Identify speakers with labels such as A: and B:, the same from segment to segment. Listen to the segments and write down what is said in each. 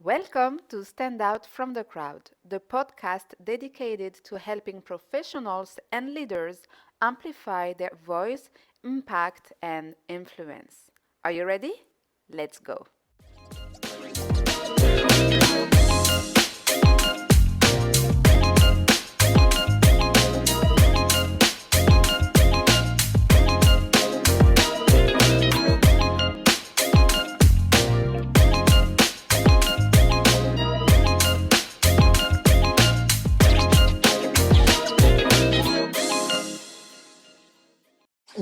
A: Welcome to Stand Out from the Crowd, the podcast dedicated to helping professionals and leaders amplify their voice, impact, and influence. Are you ready? Let's go.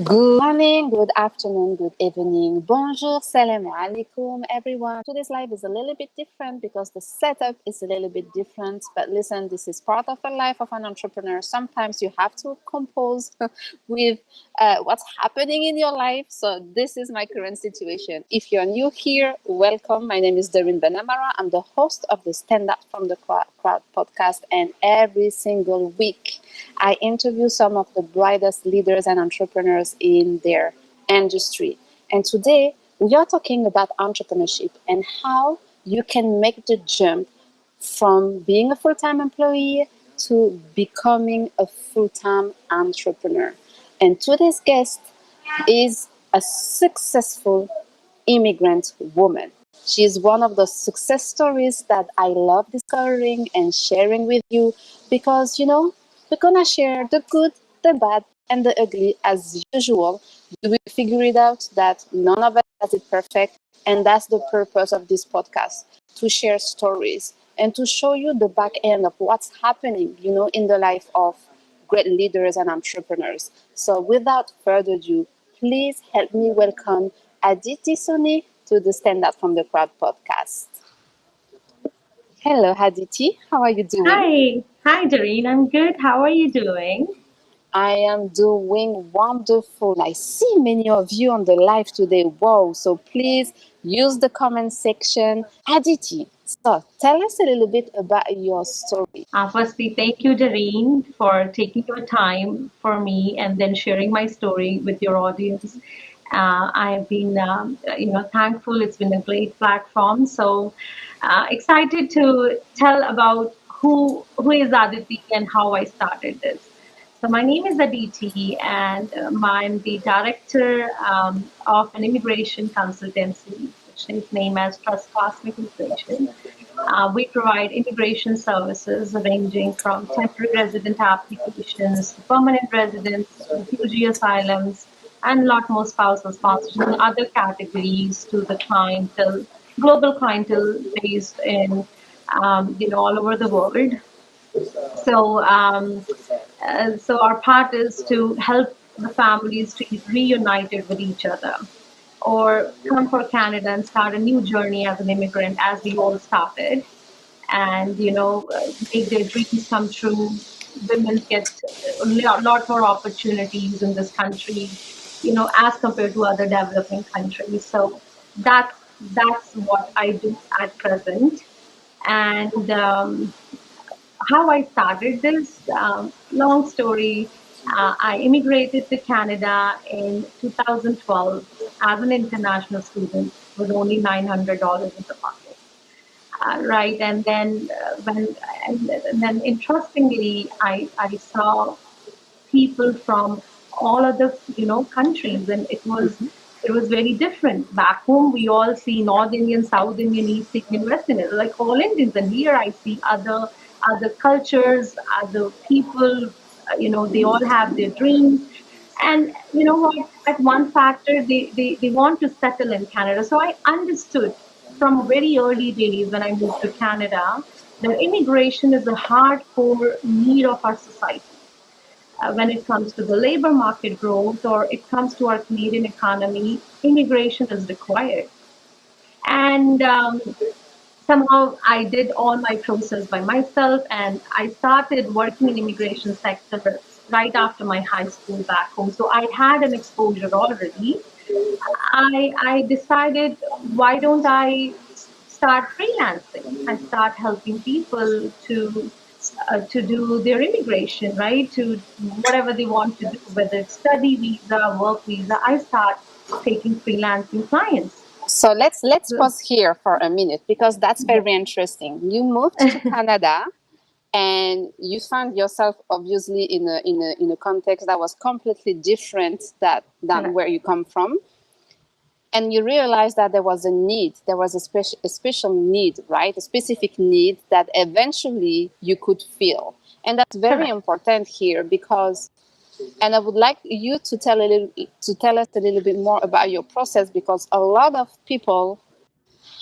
B: Good morning, good afternoon, good evening. Bonjour, salam alaikum, everyone. Today's live is a little bit different because the setup is a little bit different. But listen, this is part of the life of an entrepreneur. Sometimes you have to compose with what's happening in your life. So this is my current situation. If you're new here, welcome. My name is Doreen Benamara. I'm the host of the Stand Up from the Crowd podcast, and every single week I interview some of the brightest leaders and entrepreneurs in their industry. And today we are talking about entrepreneurship and how you can make the jump from being a full-time employee to becoming a full-time entrepreneur. And today's guest is a successful immigrant woman. She is one of the success stories that I love discovering and sharing with you because, we're going to share the good, the bad, and the ugly as usual. You will figure it out that none of us has it perfect. And that's the purpose of this podcast, to share stories and to show you the back end of what's happening, in the life of great leaders and entrepreneurs. So without further ado, please help me welcome Aditi to the Stand Out from the Crowd podcast. Hello, Aditi. How are you doing?
C: Hi, Doreen. I'm good. How are you doing?
B: I am doing wonderful. I see many of you on the live today. Wow. So please use the comment section. Aditi, so tell us a little bit about your story.
C: Firstly, thank you, Doreen, for taking your time for me and then sharing my story with your audience. I've been, thankful. It's been a great platform. So excited to tell about who is Aditi and how I started this. So my name is Aditi, and I'm the director of an immigration consultancy, which is named as Trust Cosmic Immigration. We provide immigration services ranging from temporary resident applications, to permanent residence, refugee asylums, and a lot more spousal sponsorship and other categories to the clientele, global clientele based in, all over the world. So our part is to help the families to get reunited with each other or come for Canada and start a new journey as an immigrant, as we all started, and make their dreams come true. Women get a lot more opportunities in this country, as compared to other developing countries. So that's what I do at present. And how I started this, long story. I immigrated to Canada in 2012 as an international student with only $900 in the pocket. Right, and then and then interestingly, I saw people from all other countries, and it was very different. Back home, we all see North Indian, South Indian, East Indian, West Indian, like all Indians, and here I see other cultures, other people. They all have their dreams, and you know what? At one factor, they want to settle in Canada. So I understood from very early days when I moved to Canada that immigration is a hardcore need of our society. When it comes to the labor market growth or it comes to our Canadian economy, immigration is required. And somehow I did all my process by myself, and I started working in immigration sector right after my high school back home. So I had an exposure already. I decided, why don't I start freelancing and start helping people to do their immigration, right? To whatever they want to do, whether it's study visa, work visa. I start taking freelancing clients.
B: So let's pause here for a minute because that's very interesting. You moved to Canada and you found yourself obviously in a context that was completely different than
C: Correct.
B: where you come from, and you realized that there was a need, there was a special need, right, a specific need that eventually you could feel. And that's very
C: Correct.
B: important here because, and I would like you to tell us a little bit more about your process, because a lot of people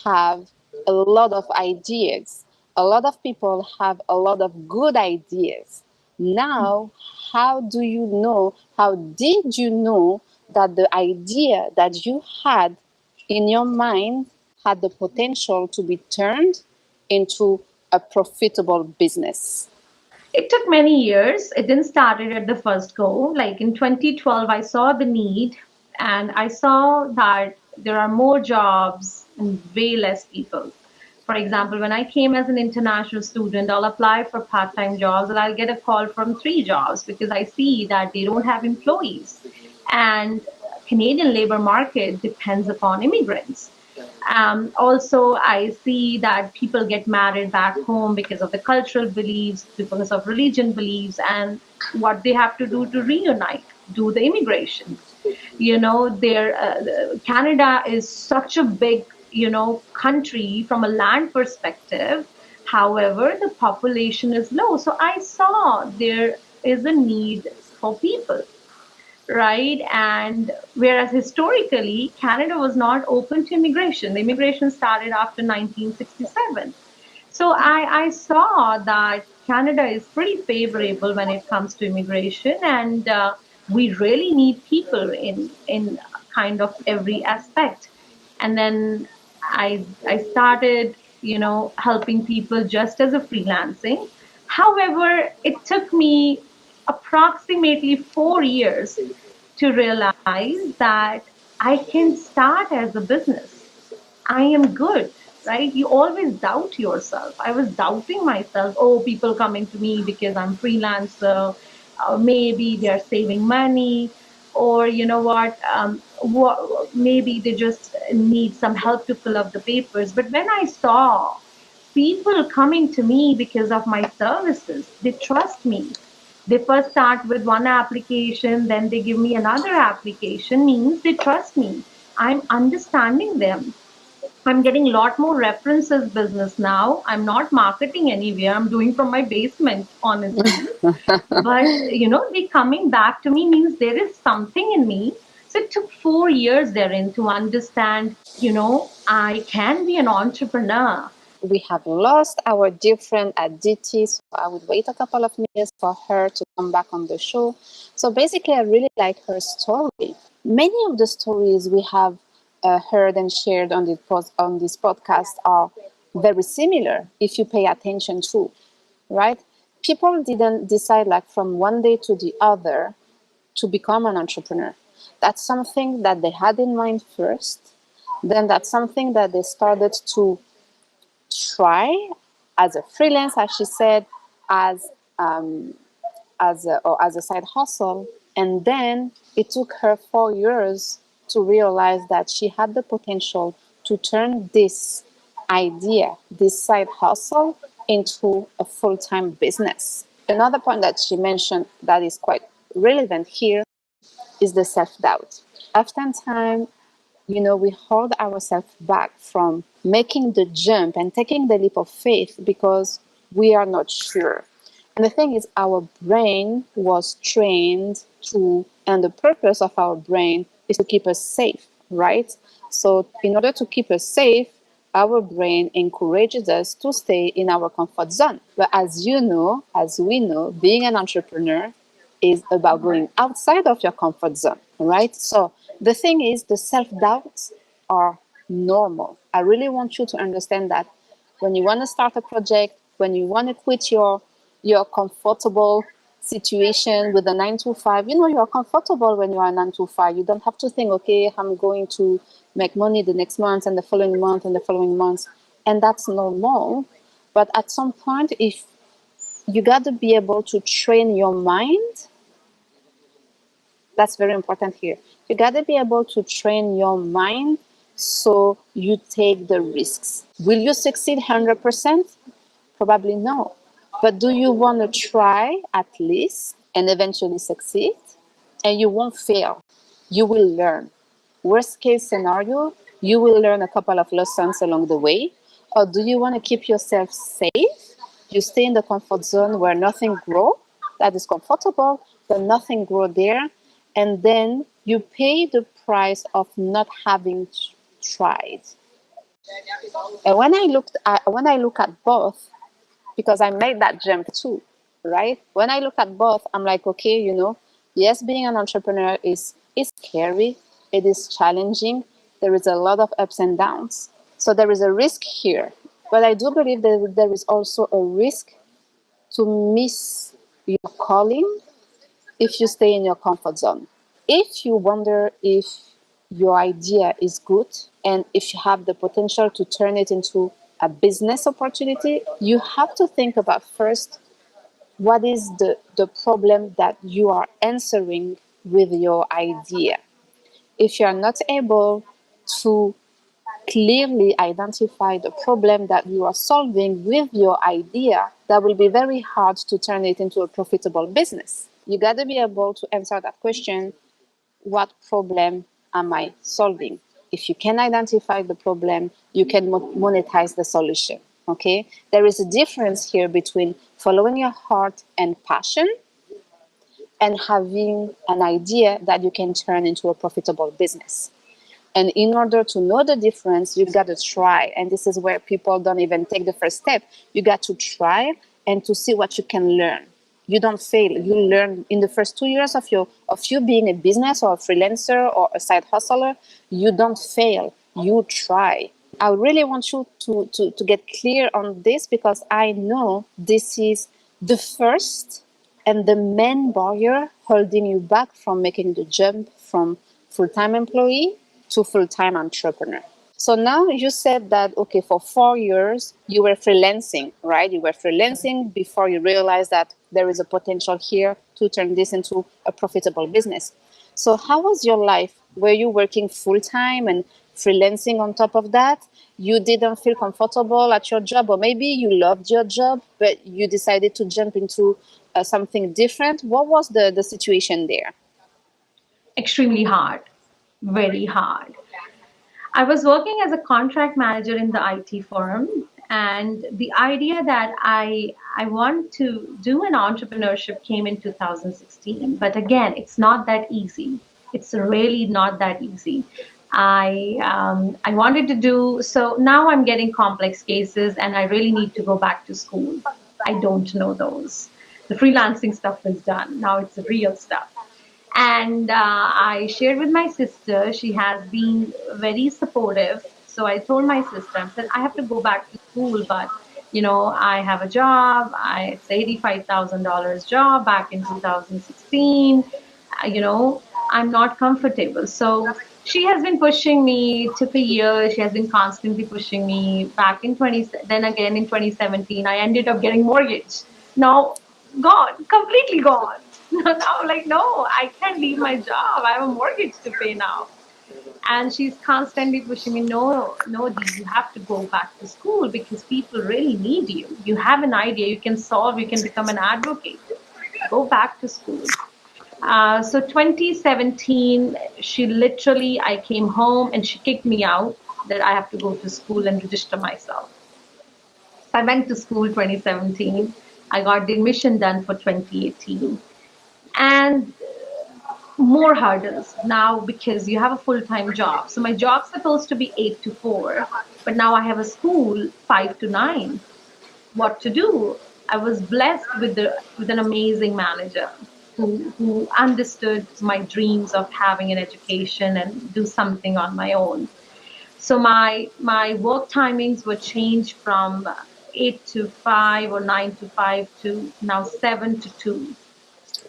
B: have a lot of ideas. A lot of people have a lot of good ideas. Now, how do you know, how did you know that the idea that you had in your mind had the potential to be turned into a profitable business?
C: It took many years. It didn't start it at the first go. Like in 2012, I saw the need and I saw that there are more jobs and way less people. For example, when I came as an international student, I'll apply for part-time jobs and I'll get a call from three jobs because I see that they don't have employees. And Canadian labor market depends upon immigrants. Also, I see that people get married back home because of the cultural beliefs, because of religion beliefs, and what they have to do to reunite, do the immigration. Canada is such a big, country from a land perspective. However, the population is low. So I saw there is a need for people, right? And whereas historically, Canada was not open to immigration. The immigration started after 1967. So I saw that Canada is pretty favorable when it comes to immigration, and we really need people in kind of every aspect. And then I started, helping people just as a freelancing. However, it took me approximately 4 years to realize that I can start as a business. I am good, right? You always doubt yourself. I was doubting myself. Oh, people coming to me because I'm freelancer. Maybe they're saving money, or maybe they just need some help to fill up the papers. But when I saw people coming to me because of my services, they trust me. They first start with one application, then they give me another application, means they trust me. I'm understanding them. I'm getting a lot more references business now. I'm not marketing anywhere. I'm doing from my basement, honestly. But they coming back to me means there is something in me. So it took 4 years therein to understand, I can be an entrepreneur.
B: We have lost our dear friend Aditi, so I would wait a couple of minutes for her to come back on the show. So basically, I really like her story. Many of the stories we have heard and shared on this podcast are very similar if you pay attention to, right? People didn't decide like from one day to the other to become an entrepreneur. That's something that they had in mind first. Then that's something that they started to try as a freelance, as she said, as as a side hustle. And then it took her 4 years to realize that she had the potential to turn this idea, this side hustle, into a full-time business. Another point that she mentioned that is quite relevant here is the self-doubt. Oftentimes, we hold ourselves back from making the jump and taking the leap of faith because we are not sure. And the thing is, our brain was trained to, and the purpose of our brain is to keep us safe, right? So, in order to keep us safe, our brain encourages us to stay in our comfort zone. But as you know, as we know, being an entrepreneur is about going outside of your comfort zone, right? So the thing is, the self-doubts are normal. I really want you to understand that when you want to start a project, when you want to quit your comfortable situation with a 9 to 5, you're comfortable when you are 9 to 5. You don't have to think, okay, I'm going to make money the next month and the following month and the following month. And that's normal. But at some point, if you got to be able to train your mind, that's very important here. You got to be able to train your mind So you take the risks. Will you succeed 100%? Probably no. But do you want to try at least and eventually succeed? And you won't fail. You will learn. Worst case scenario, you will learn a couple of lessons along the way. Or do you want to keep yourself safe? You stay in the comfort zone where nothing grow, that is comfortable, but nothing grow there. And then you pay the price of not having tried. And when I look at both, because I made that jump too, right? When I look at both, I'm like, okay, yes, being an entrepreneur is scary. It is challenging. There is a lot of ups and downs. So there is a risk here. But I do believe that there is also a risk to miss your calling if you stay in your comfort zone. If you wonder if your idea is good and if you have the potential to turn it into a business opportunity, you have to think about first what is the problem that you are answering with your idea. If you are not able to clearly identify the problem that you are solving with your idea, that will be very hard to turn it into a profitable business. You got to be able to answer that question: what problem am I solving? If you can identify the problem, you can monetize the solution. Okay? There is a difference here between following your heart and passion and having an idea that you can turn into a profitable business. And in order to know the difference, you've got to try. And this is where people don't even take the first step. You got to try and to see what you can learn. You don't fail. You learn in the first 2 years of you being a business or a freelancer or a side hustler. You don't fail. You try. I really want you to get clear on this, because I know this is the first and the main barrier holding you back from making the jump from full-time employee to full-time entrepreneur. So now you said that, okay, for 4 years you were freelancing, right? You were freelancing before you realized that there is a potential here to turn this into a profitable business. So how was your life? Were you working full-time and freelancing on top of that? You didn't feel comfortable at your job, or maybe you loved your job, but you decided to jump into something different. What was the situation there?
C: Extremely hard, very hard. I was working as a contract manager in the IT firm, and the idea that I want to do an entrepreneurship came in 2016. But again, it's not that easy. It's really not that easy. I wanted to do so. Now I'm getting complex cases, and I really need to go back to school. I don't know those. The freelancing stuff is done. Now it's the real stuff. And I shared with my sister. She has been very supportive. So I told my sister, I said, I have to go back to school, but I have a job. It's $85,000 job back in 2016. I'm not comfortable. So she has been pushing me. It took a year. She has been constantly pushing me. Back in 20, then again in 2017, I ended up getting mortgage. Now gone, completely gone. Now I'm like, no, I can't leave my job. I have a mortgage to pay now. And she's constantly pushing me, no, no, Dee, you have to go back to school because people really need you. You have an idea, you can solve, you can become an advocate. Go back to school. So 2017, I came home and she kicked me out that I have to go to school and register myself. So I went to school 2017. I got the admission done for 2018. And more hurdles now because you have a full-time job. So my job's supposed to be 8 to 4, but now I have a school 5 to 9. What to do? I was blessed with an amazing manager who understood my dreams of having an education and do something on my own. So my work timings were changed from 8 to 5 or 9 to 5 to now 7 to 2.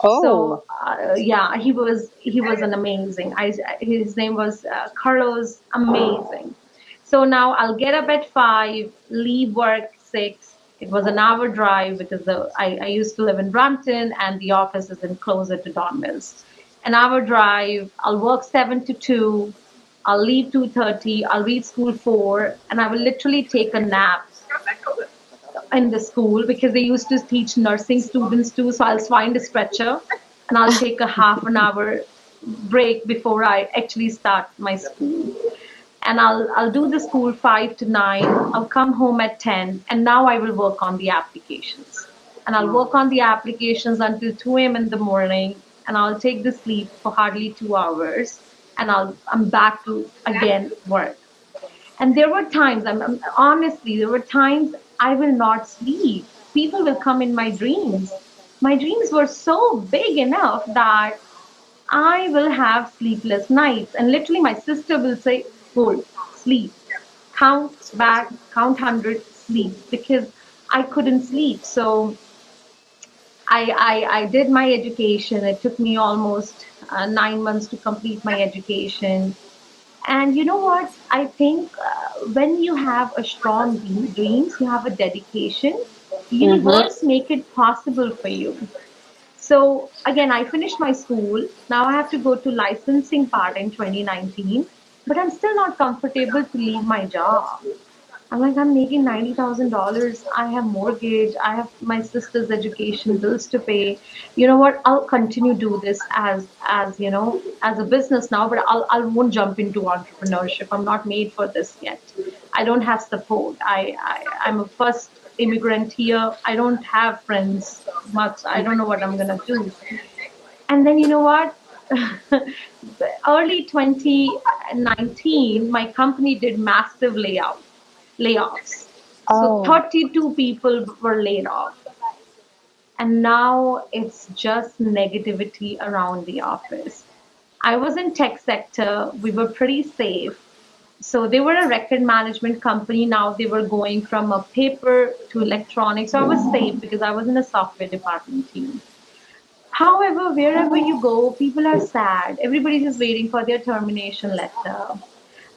B: Oh,
C: So yeah, he was an amazing. His name was Carlos. Amazing. So now I'll get up at 5, leave work 6. It was an hour drive because I used to live in Brampton and the office is in closer to Don Mills. An hour drive. I'll work 7 to 2. I'll leave 2:30. I'll reach school 4, and I will literally take a nap in the school because they used to teach nursing students too. So I'll find a stretcher and I'll take a half an hour break before I actually start my school. And I'll do the school 5 to 9. I'll come home at 10, and now I will work on the applications. And I'll work on the applications until 2 a.m. in the morning, and I'll take the sleep for hardly 2 hours, and I'm back to again work. And there were times, honestly, there were times I will not sleep. People will come in my dreams. My dreams were so big enough that I will have sleepless nights. And literally, my sister will say, hold, sleep, count back, count 100, sleep, because I couldn't sleep. So I did my education. It took me almost 9 months to complete my education. And you know what? I think when you have a strong dreams, you have a dedication,
B: Mm-hmm.
C: universe make it possible for you. So again, I finished my school. Now I have to go to licensing part in 2019, but I'm still not comfortable to leave my job. I'm like, I'm making $90,000. I have mortgage. I have my sister's education bills to pay. You know what? I'll continue do this as as a business now, but I won't jump into entrepreneurship. I'm not made for this yet. I don't have support. I'm a first immigrant here. I don't have friends much. I don't know what I'm gonna do. And then you know what? Early 2019, my company did massive layoffs. So
B: Oh.
C: 32 people were laid off. And now it's just negativity around the office. I was in tech sector. We were pretty safe. So they were a record management company. Now they were going from a paper to electronics. So I was safe because I was in a software department team. However, wherever you go, people are sad. Everybody's just waiting for their termination letter.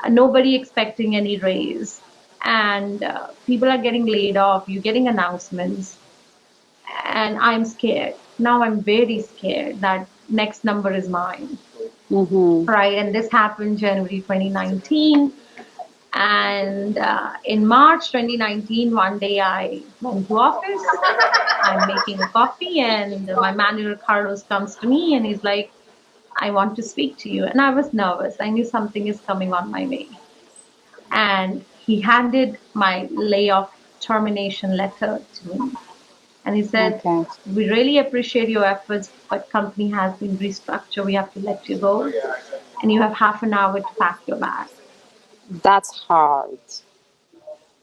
C: Nobody expecting any raise. And people are getting laid off. You're getting announcements. And I'm scared. Now I'm very scared that next number is mine.
B: Mm-hmm.
C: Right. And this happened January 2019. And in March 2019, one day I went to office. I'm making a coffee, and my manager Carlos comes to me and he's like, I want to speak to you. And I was nervous. I knew something is coming on my way. And he handed my layoff termination letter to me. And he said,
B: Okay.
C: we really appreciate your efforts, but company has been restructured. We have to let you go. And you have half an hour to pack your bag.
B: That's hard.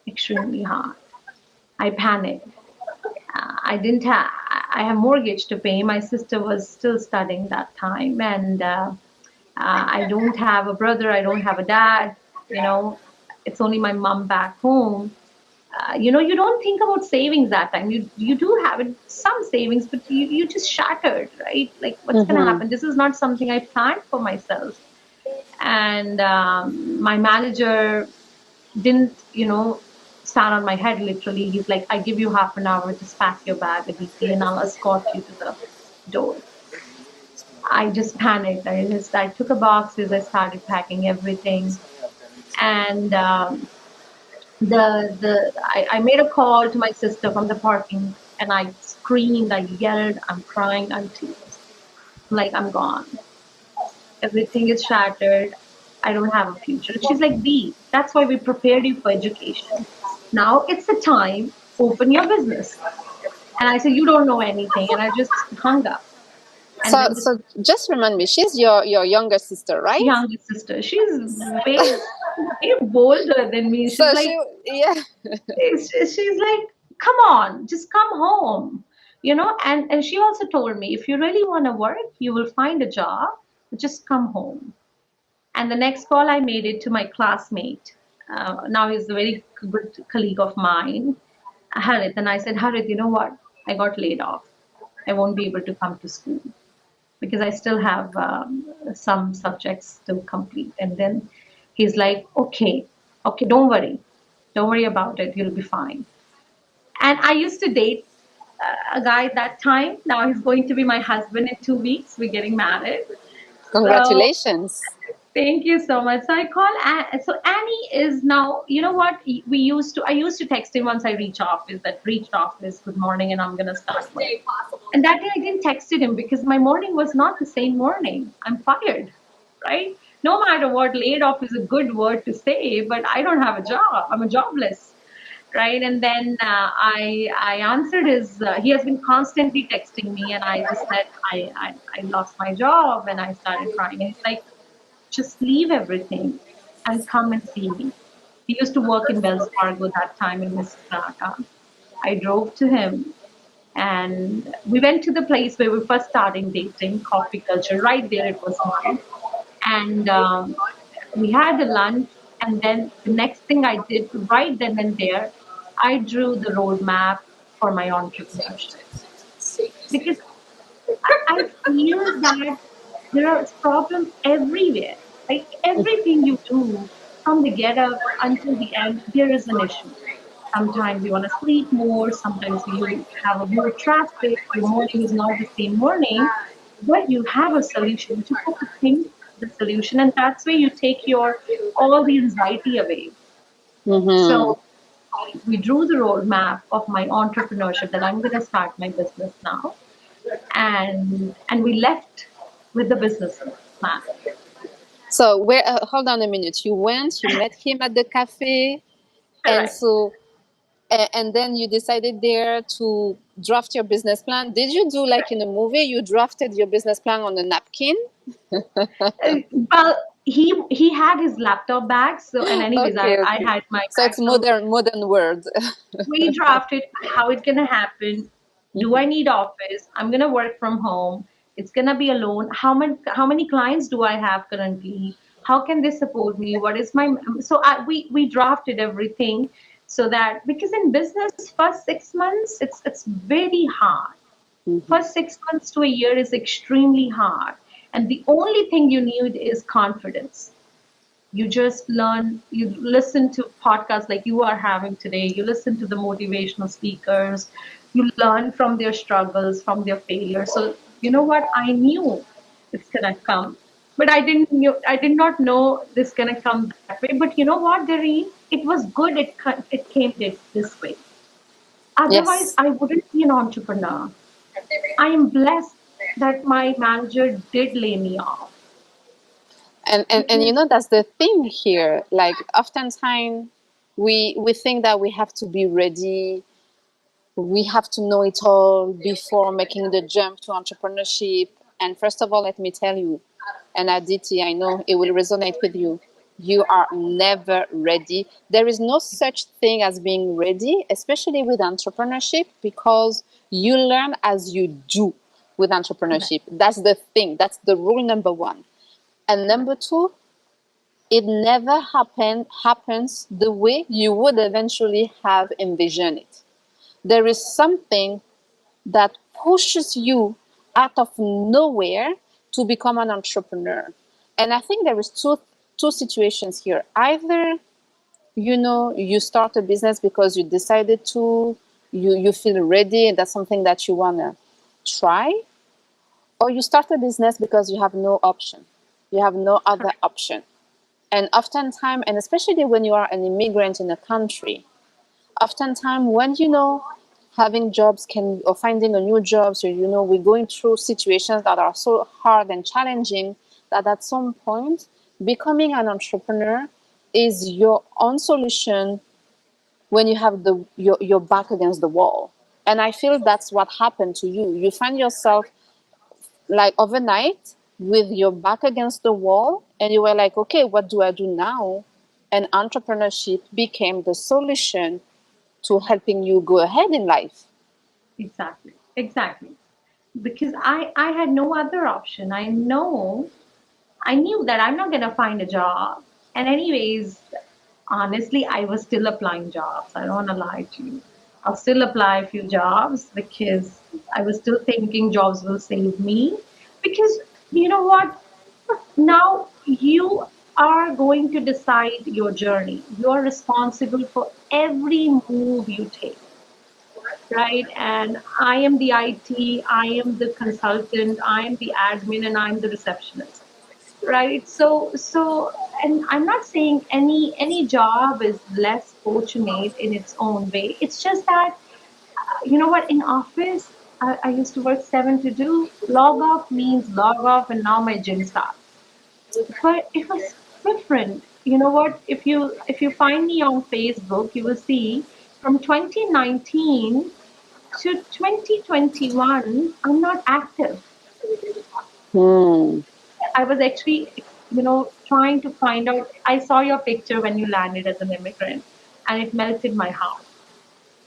C: Extremely hard. I panicked. I didn't have. I have mortgage to pay. My sister was still studying that time, and I don't have a brother. I don't have a dad. You know, it's only my mom back home. You don't think about savings that time. You do have it, some savings, but you just shattered, right? Like, what's gonna
B: Mm-hmm.
C: happen? This is not something I planned for myself. And my manager didn't, stand on my head literally. He's like, I give you half an hour, just pack your bag, Aditi, and I'll escort you to the door. I just panicked. I took a boxes, I started packing everything. And I made a call to my sister from the parking, and I screamed, I yelled, I'm crying, I'm tears. Like, I'm gone. Everything is shattered. I don't have a future. She's like, B, that's why we prepared you for education. Now it's the time, open your business. And I said, you don't know anything. And I just hung up. And
B: So,
C: then the
B: so just remind me, she's your younger sister, right?
C: youngest sister, she's way bolder than me. She's
B: So
C: like,
B: yeah.
C: she's like, come on, just come home. And she also told me, if you really want to work, you will find a job, just come home. And the next call I made it to my classmate. Now he's a very good colleague of mine, Harit. And I said, Harit, you know what? I got laid off. I won't be able to come to school because I still have some subjects to complete. And then he's like, okay, don't worry. Don't worry about it. You'll be fine. And I used to date a guy at that time. Now he's going to be my husband in 2 weeks. We're getting married. So
B: Congratulations.
C: Thank you so much. So I call so Annie is now, you know what? I used to text him once I reached office, good morning, and I'm gonna start work. And that day I didn't texted him because my morning was not the same morning. I'm fired, right? No matter what, laid off is a good word to say, but I don't have a job. I'm a jobless, right? And then I answered his. He has been constantly texting me, and I just said I lost my job, and I started crying. And he's like, just leave everything and come and see me. He used to work in Wells Fargo that time in Mississauga. I drove to him and we went to the place where we first started dating, coffee culture. Right there, it was mine. And we had a lunch. And then the next thing I did, right then and there, I drew the roadmap for my entrepreneurship because I feel that there are problems everywhere. Like everything you do, from the get up until the end, there is an issue. Sometimes you want to sleep more, sometimes you have a more traffic, your morning is not the same morning, but you have a solution. You have to think the solution, and that's where you take your all the anxiety away.
B: Mm-hmm.
C: So we drew the roadmap of my entrepreneurship that I'm going to start my business now, and we left with the business plan.
B: So where? Hold on a minute. You went. You met him at the cafe, and
C: Correct.
B: so and then you decided there to draft your business plan. Did you do like in a movie? You drafted your business plan on a napkin.
C: Well, he had his laptop bag, so and anyways,
B: Okay,
C: I
B: okay.
C: had my
B: So
C: bag.
B: it's
C: So
B: modern word.
C: we drafted how it's gonna happen. Do I need office? I'm gonna work from home. It's gonna be alone. How many clients do I have currently? How can they support me? What is my we drafted everything so that because in business first 6 months it's very hard.
B: Mhm.
C: First 6 months to a year is extremely hard, and the only thing you need is confidence. You just learn, you listen to podcasts like you are having today, you listen to the motivational speakers, you learn from their struggles, from their failures. So you know what, I knew it's gonna come, but I did not know this gonna come that way. But you know what, Doreen, it was good it came this way. Otherwise
B: Yes.
C: I wouldn't be an entrepreneur. I am blessed that my manager did lay me off
B: And you
C: because
B: know that's the thing here. Like oftentimes we think that we have to be ready, we have to know it all before making the jump to entrepreneurship. And first of all, let me tell you, and Aditi, I know it will resonate with you. You are never ready. There is no such thing as being ready, especially with entrepreneurship, because you learn as you do with entrepreneurship. That's the thing. That's the rule number one. And number two, it never happens the way you would eventually have envisioned it. There is something that pushes you out of nowhere to become an entrepreneur. And I think there is two situations here. Either you start a business because you decided to, you feel ready and that's something that you want to try, or you start a business because you have no option. You have no other
C: correct.
B: option. And oftentimes, and especially when you are an immigrant in a country, oftentimes when having jobs can or finding a new job, so we're going through situations that are so hard and challenging that at some point becoming an entrepreneur is your own solution when you have your back against the wall. And I feel that's what happened to you. You find yourself like overnight with your back against the wall and you were like, okay, what do I do now? And entrepreneurship became the solution to helping you go ahead in life.
C: Exactly, exactly. Because I had no other option. I knew that I'm not gonna find a job. And anyways, honestly, I was still applying jobs. I don't wanna lie to you. I'll still apply a few jobs because I was still thinking jobs will save me. Because you know what? Now you are going to decide your journey. You are responsible for every move you take, right? And I am the IT, I am the consultant, I am the admin, and I'm the receptionist. right? So and I'm not saying any job is less fortunate in its own way. It's just that you know what, in office I used to work 7 to 2. Log off means log off, and now my gym starts. But it was different. You know what? If you find me on Facebook, you will see from 2019 to 2021, I'm not active.
B: Hmm.
C: I was actually, trying to find out. I saw your picture when you landed as an immigrant, and it melted my heart.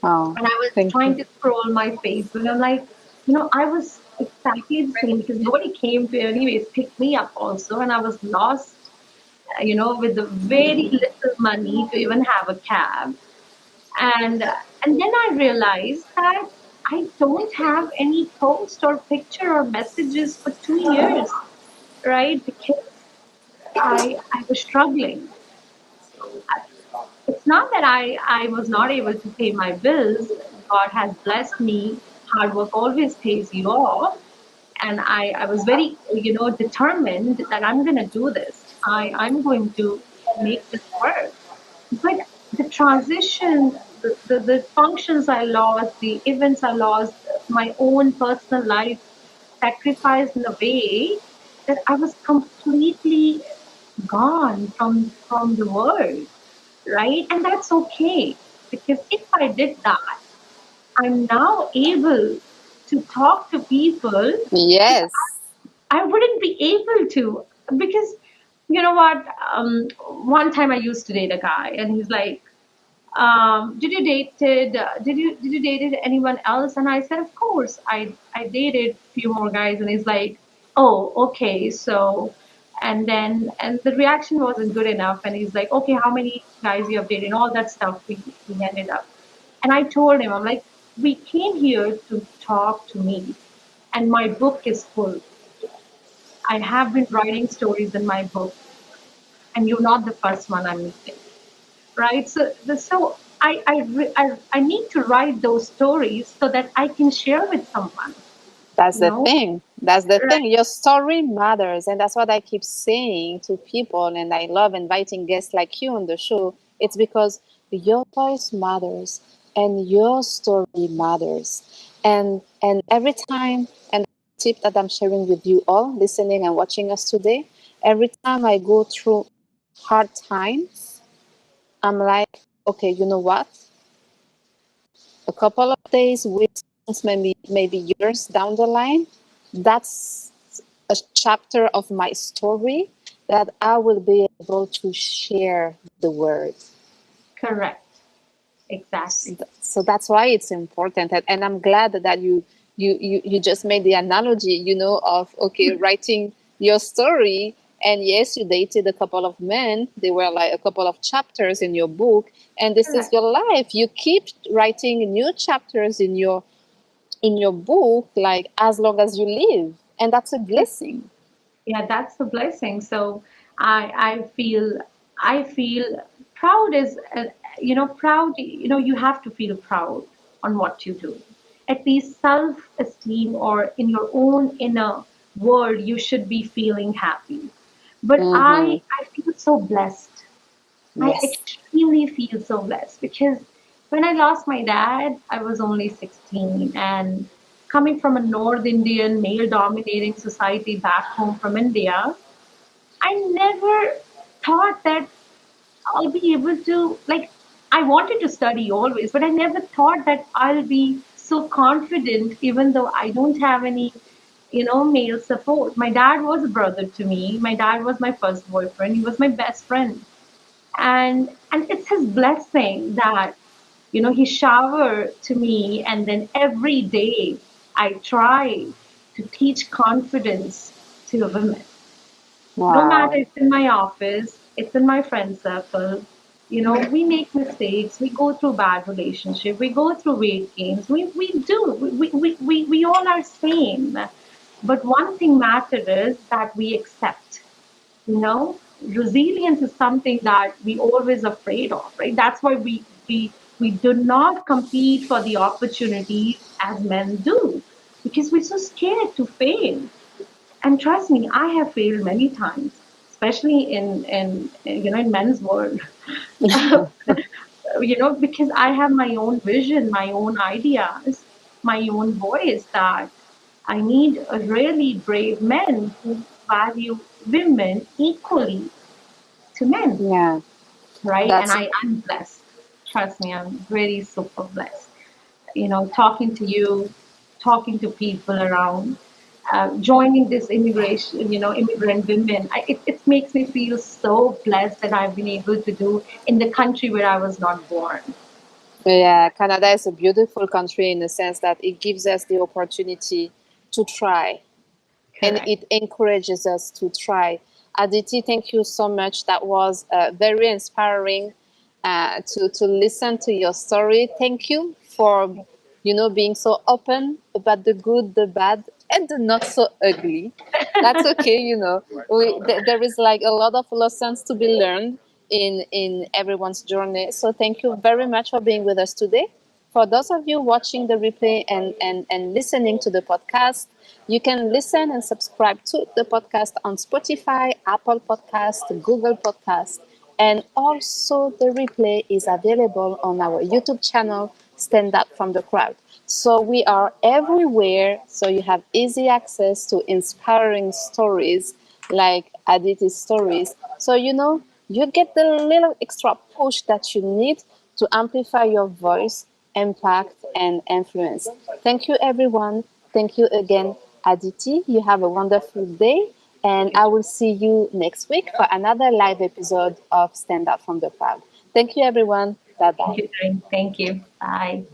B: Oh,
C: And I was
B: thank
C: trying
B: you.
C: to scroll my Facebook. I'm like, I was exactly the same because nobody came to anyways pick me up also, and I was lost, with the very little money to even have a cab. And and then I realized that I don't have any post or picture or messages for 2 years, right? Because I was struggling. It's not that I was not able to pay my bills. God has blessed me. Hard work always pays you off. And I was very, determined that I'm going to do this. I'm going to make this work. But the transition, the functions I lost, the events I lost, my own personal life sacrificed in a way that I was completely gone from the world, right? And that's okay because if I did that, I'm now able to talk to people that
B: Yes,
C: I wouldn't be able to because you know what? One time I used to date a guy, and he's like, did you dated anyone else?" And I said, "Of course, I dated a few more guys." And he's like, "Oh, okay, so." And the reaction wasn't good enough. And he's like, "Okay, how many guys you have dated?" And all that stuff. We ended up. And I told him, I'm like, "We came here to talk to me, and my book is full. I have been writing stories in my book, and you're not the first one I'm meeting." Right? So I need to write those stories so that I can share with someone,
B: that's
C: you
B: the
C: know?
B: thing. That's the thing.
C: Right.
B: Your story matters. And that's what I keep saying to people. And I love inviting guests like you on the show. It's because your voice matters and your story matters. And every time, and tip that I'm sharing with you all listening and watching us today, every time I go through hard times, I'm like, okay, you know what? A couple of days, weeks, months, maybe years down the line, that's a chapter of my story that I will be able to share the word.
C: Correct. Exactly.
B: So that's why it's important, and I'm glad that you just made the analogy, of okay, writing your story. And yes, you dated a couple of men, they were like a couple of chapters in your book, and this is
C: Correct.
B: your life. You keep writing new chapters in your book, like as long as you live, and that's a blessing.
C: Yeah, that's the blessing. So I feel proud is proud. You have to feel proud on what you do. At least self-esteem or in your own inner world, you should be feeling happy. But
B: Mm-hmm.
C: I feel so blessed. I
B: Yes.
C: extremely feel so blessed because when I lost my dad, I was only 16. And coming from a North Indian male dominating society back home from India, I never thought that I'll be able to, like, I wanted to study always, but I never thought that I'll be so confident, even though I don't have any, male support. My dad was a brother to me. My dad was my first boyfriend. He was my best friend, and it's his blessing that he showered to me. And then every day I try to teach confidence to the women, no matter
B: Wow.
C: it's in my office, it's in my friend circle. We make mistakes, we go through bad relationship, we go through weight gains, we do, we all are same. But one thing matters is that we accept. Resilience is something that we always afraid of, right? That's why we do not compete for the opportunities as men do, because we're so scared to fail. And trust me, I have failed many times. especially in men's world. Because I have my own vision, my own ideas, my own voice, that I need a really brave men who value women equally to men,
B: Yeah,
C: right? And
B: that's
C: I'm blessed. Trust me, I'm really super blessed. Talking to you, talking to people around, joining this immigration, immigrant women. It makes me feel so blessed that I've been able to do in the country where I was not born.
B: Yeah, Canada is a beautiful country in the sense that it gives us the opportunity to try, and
C: Correct.
B: it encourages us to try. Aditi, thank you so much. That was very inspiring to listen to your story. Thank you for being so open about the good, the bad, and the not so ugly. That's okay. There is like a lot of lessons to be learned in everyone's journey. So thank you very much for being with us today. For those of you watching the replay and listening to the podcast, you can listen and subscribe to the podcast on Spotify, Apple Podcast, Google Podcast, and also the replay is available on our YouTube channel, Stand Up from the Crowd. So we are everywhere, so you have easy access to inspiring stories like Aditi's stories. So you get the little extra push that you need to amplify your voice, impact, and influence. Thank you, everyone. Thank you again, Aditi. You have a wonderful day, and I will see you next week for another live episode of Stand Up from the Crowd. Thank you, everyone. Bye
C: Thank
B: bye.
C: you, Taryn. Thank you. Bye.